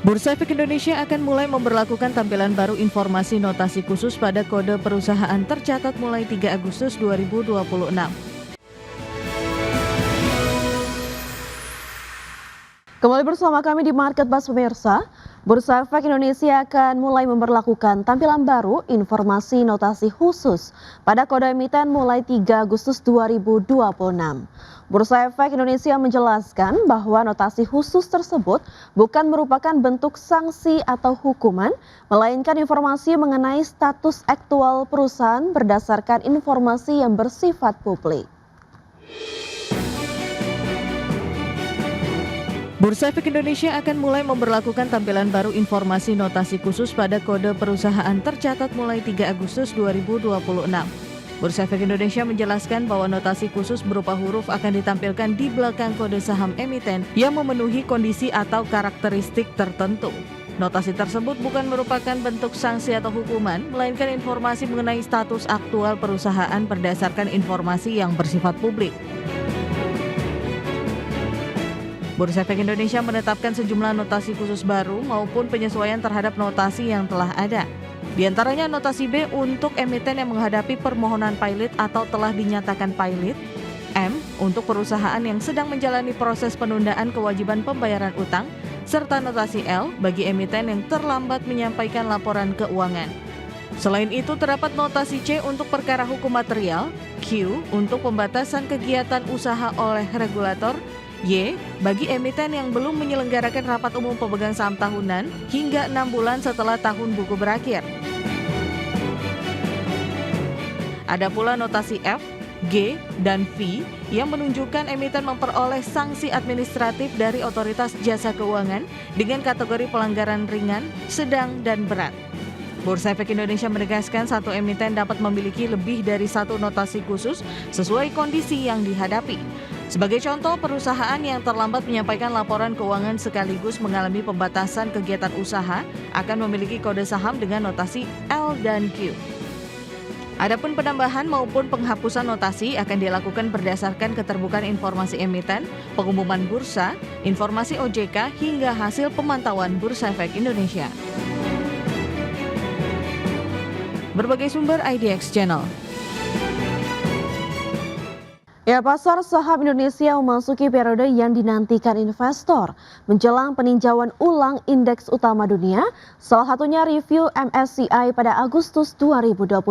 Bursa Efek Indonesia akan mulai memberlakukan tampilan baru informasi notasi khusus pada kode perusahaan tercatat mulai 3 Agustus 2026. Kembali bersama kami di Market Buzz pemirsa. Bursa Efek Indonesia akan mulai memberlakukan tampilan baru informasi notasi khusus pada kode emiten mulai 3 Agustus 2026. Bursa Efek Indonesia menjelaskan bahwa notasi khusus tersebut bukan merupakan bentuk sanksi atau hukuman, melainkan informasi mengenai status aktual perusahaan berdasarkan informasi yang bersifat publik. Bursa Efek Indonesia akan mulai memberlakukan tampilan baru informasi notasi khusus pada kode perusahaan tercatat mulai 3 Agustus 2026. Bursa Efek Indonesia menjelaskan bahwa notasi khusus berupa huruf akan ditampilkan di belakang kode saham emiten yang memenuhi kondisi atau karakteristik tertentu. Notasi tersebut bukan merupakan bentuk sanksi atau hukuman, melainkan informasi mengenai status aktual perusahaan berdasarkan informasi yang bersifat publik. Bursa Efek Indonesia menetapkan sejumlah notasi khusus baru maupun penyesuaian terhadap notasi yang telah ada. Di antaranya notasi B untuk emiten yang menghadapi permohonan pilot atau telah dinyatakan pilot, M untuk perusahaan yang sedang menjalani proses penundaan kewajiban pembayaran utang, serta notasi L bagi emiten yang terlambat menyampaikan laporan keuangan. Selain itu terdapat notasi C untuk perkara hukum material, Q untuk pembatasan kegiatan usaha oleh regulator, Y bagi emiten yang belum menyelenggarakan rapat umum pemegang saham tahunan hingga 6 bulan setelah tahun buku berakhir. Ada pula notasi F, G, dan V yang menunjukkan emiten memperoleh sanksi administratif dari otoritas jasa keuangan dengan kategori pelanggaran ringan, sedang, dan berat. Bursa Efek Indonesia menegaskan satu emiten dapat memiliki lebih dari satu notasi khusus sesuai kondisi yang dihadapi. Sebagai contoh, perusahaan yang terlambat menyampaikan laporan keuangan sekaligus mengalami pembatasan kegiatan usaha akan memiliki kode saham dengan notasi L dan Q. Adapun penambahan maupun penghapusan notasi akan dilakukan berdasarkan keterbukaan informasi emiten, pengumuman bursa, informasi OJK, hingga hasil pemantauan Bursa Efek Indonesia. Berbagai sumber IDX Channel. Ya, pasar saham Indonesia memasuki periode yang dinantikan investor menjelang peninjauan ulang indeks utama dunia, salah satunya review MSCI pada Agustus 2026.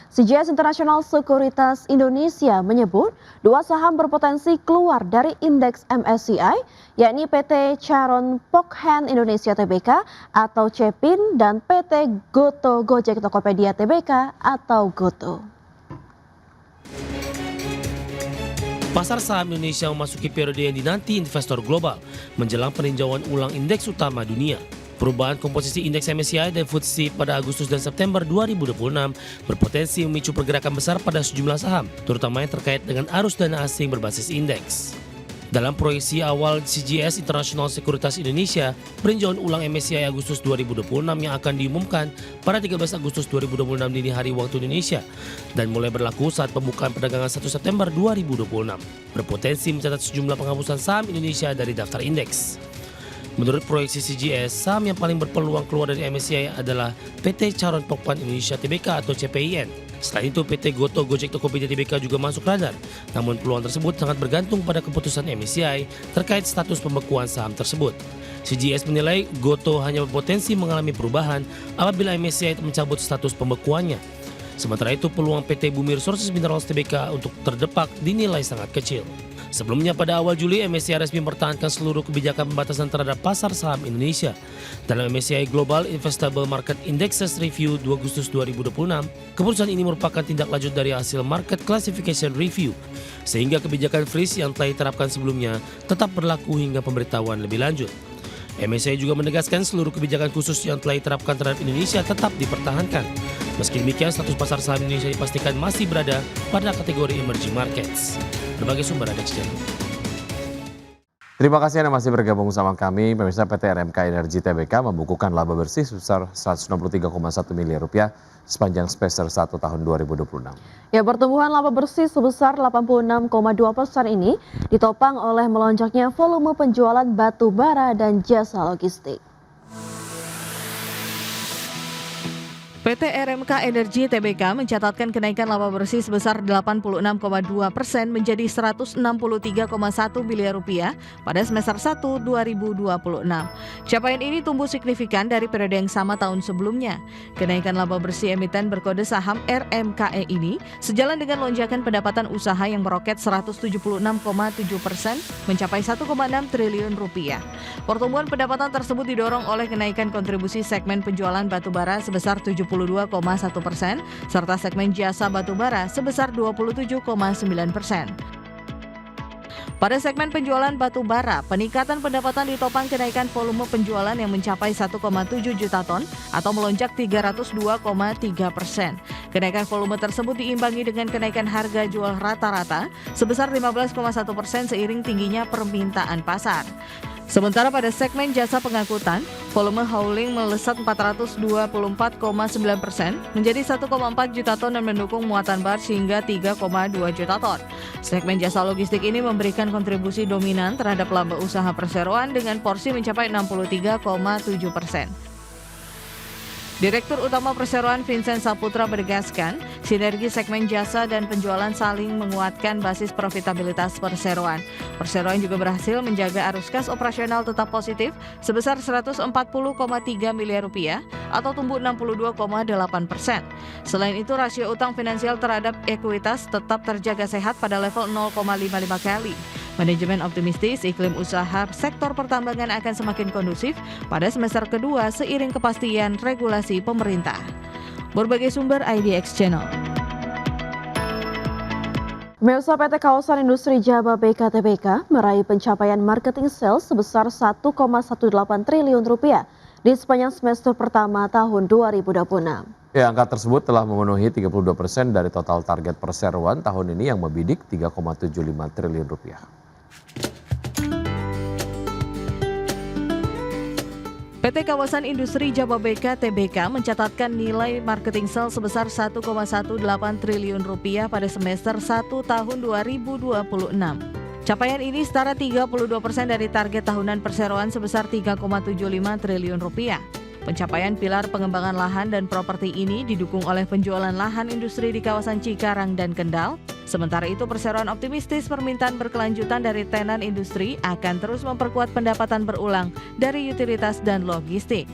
CGS International Sekuritas Indonesia menyebut dua saham berpotensi keluar dari indeks MSCI, yakni PT Charon Pokphand Indonesia Tbk atau CEPIN dan PT Goto Gojek Tokopedia Tbk atau Goto. Pasar saham Indonesia memasuki periode yang dinanti investor global menjelang peninjauan ulang indeks utama dunia. Perubahan komposisi indeks MSCI dan FTSE pada Agustus dan September 2026 berpotensi memicu pergerakan besar pada sejumlah saham, terutama yang terkait dengan arus dana asing berbasis indeks. Dalam proyeksi awal CGS International Sekuritas Indonesia, peninjauan ulang MSCI Agustus 2026 yang akan diumumkan pada 13 Agustus 2026 dini hari waktu Indonesia dan mulai berlaku saat pembukaan perdagangan 1 September 2026 berpotensi mencatat sejumlah penghapusan saham Indonesia dari daftar indeks. Menurut proyeksi CGS, saham yang paling berpeluang keluar dari MSCI adalah PT Charon Pokphand Indonesia Tbk atau CPIN. Selain itu, PT Goto Gojek Tokopedia Tbk juga masuk radar. Namun peluang tersebut sangat bergantung pada keputusan MSCI terkait status pembekuan saham tersebut. CGS menilai Goto hanya berpotensi mengalami perubahan apabila MSCI mencabut status pembekuannya. Sementara itu, peluang PT Bumi Resources Minerals Tbk untuk terdepak dinilai sangat kecil. Sebelumnya pada awal Juli, MSCI resmi mempertahankan seluruh kebijakan pembatasan terhadap pasar saham Indonesia. Dalam MSCI Global Investable Market Indexes Review 2 Agustus 2026, keputusan ini merupakan tindak lanjut dari hasil Market Classification Review, sehingga kebijakan freeze yang telah diterapkan sebelumnya tetap berlaku hingga pemberitahuan lebih lanjut. MSCI juga menegaskan seluruh kebijakan khusus yang telah diterapkan terhadap Indonesia tetap dipertahankan. Meski demikian, status pasar saham Indonesia dipastikan masih berada pada kategori emerging markets. Berbagai sumber ada di channel. Terima kasih Anda masih bergabung bersama kami. Pemirsa, PT RMK Energi Tbk membukukan laba bersih sebesar 163,1 miliar rupiah sepanjang semester 1 tahun 2026. Ya, pertumbuhan laba bersih sebesar 86,2% ini ditopang oleh melonjaknya volume penjualan batu bara dan jasa logistik. PT RMK Energi Tbk mencatatkan kenaikan laba bersih sebesar 86,2% menjadi Rp163,1 miliar pada semester 1 2026. Capaian ini tumbuh signifikan dari periode yang sama tahun sebelumnya. Kenaikan laba bersih emiten berkode saham RMKE ini sejalan dengan lonjakan pendapatan usaha yang meroket 176,7% mencapai Rp1,6 triliun. Pertumbuhan pendapatan tersebut didorong oleh kenaikan kontribusi segmen penjualan batubara sebesar 72,1% serta segmen jasa batubara sebesar 27,9%. Pada segmen penjualan batu bara, peningkatan pendapatan ditopang kenaikan volume penjualan yang mencapai 1,7 juta ton atau melonjak 302,3%. Kenaikan volume tersebut diimbangi dengan kenaikan harga jual rata-rata sebesar 15,1% seiring tingginya permintaan pasar. Sementara pada segmen jasa pengangkutan, volume hauling melesat 424,9% menjadi 1,4 juta ton dan mendukung muatan barge hingga 3,2 juta ton. Segmen jasa logistik ini memberikan kontribusi dominan terhadap laba usaha perseroan dengan porsi mencapai 63,7%. Direktur Utama Perseroan Vincent Saputra menegaskan, sinergi segmen jasa dan penjualan saling menguatkan basis profitabilitas perseroan. Perseroan juga berhasil menjaga arus kas operasional tetap positif sebesar Rp140,3 miliar atau tumbuh 62,8%. Selain itu, rasio utang finansial terhadap ekuitas tetap terjaga sehat pada level 0,55 kali. Manajemen optimistis iklim usaha sektor pertambangan akan semakin kondusif pada semester kedua seiring kepastian regulasi pemerintah. Berbagai sumber IDX Channel. Pemirsa, PT Kawasan Industri Jababeka Tbk meraih pencapaian marketing sales sebesar Rp1,18 triliun di sepanjang semester pertama tahun 2026. Ya, angka tersebut telah memenuhi 32% dari total target perseroan tahun ini yang membidik Rp3,75 triliun. PT Kawasan Industri Jababeka Tbk mencatatkan nilai marketing sales sebesar Rp1,18 triliun pada semester 1 tahun 2026. Capaian ini setara 32% dari target tahunan perseroan sebesar Rp3,75 triliun. Pencapaian pilar pengembangan lahan dan properti ini didukung oleh penjualan lahan industri di kawasan Cikarang dan Kendal. Sementara itu, perseroan optimistis permintaan berkelanjutan dari tenan industri akan terus memperkuat pendapatan berulang dari utilitas dan logistik.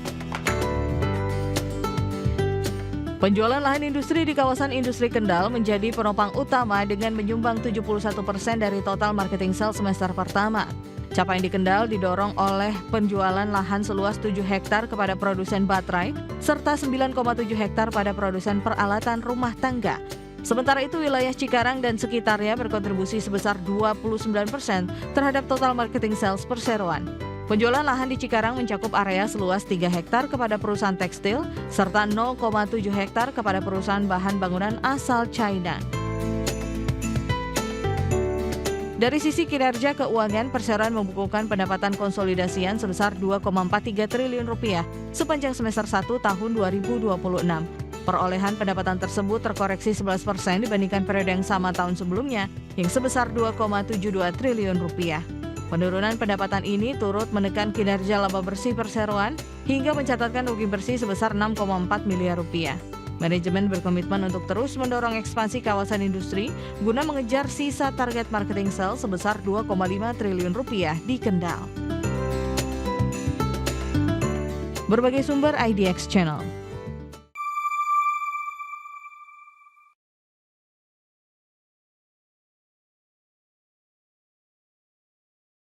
Penjualan lahan industri di kawasan industri Kendal menjadi penopang utama dengan menyumbang 71% dari total marketing sales semester pertama. Capaian di Kendal didorong oleh penjualan lahan seluas 7 hektar kepada produsen baterai serta 9,7 hektar pada produsen peralatan rumah tangga. Sementara itu, wilayah Cikarang dan sekitarnya berkontribusi sebesar 29% terhadap total marketing sales perseroan. Penjualan lahan di Cikarang mencakup area seluas 3 hektar kepada perusahaan tekstil serta 0,7 hektar kepada perusahaan bahan bangunan asal China. Dari sisi kinerja keuangan, perseroan membukukan pendapatan konsolidasian sebesar Rp2,43 triliun sepanjang semester 1 tahun 2026. Perolehan pendapatan tersebut terkoreksi 11% dibandingkan periode yang sama tahun sebelumnya, yang sebesar Rp2,72 triliun. Penurunan pendapatan ini turut menekan kinerja laba bersih perseroan hingga mencatatkan rugi bersih sebesar Rp6,4 miliar. Manajemen berkomitmen untuk terus mendorong ekspansi kawasan industri guna mengejar sisa target marketing sales sebesar Rp2,5 triliun di Kendal. Berbagai sumber IDX Channel.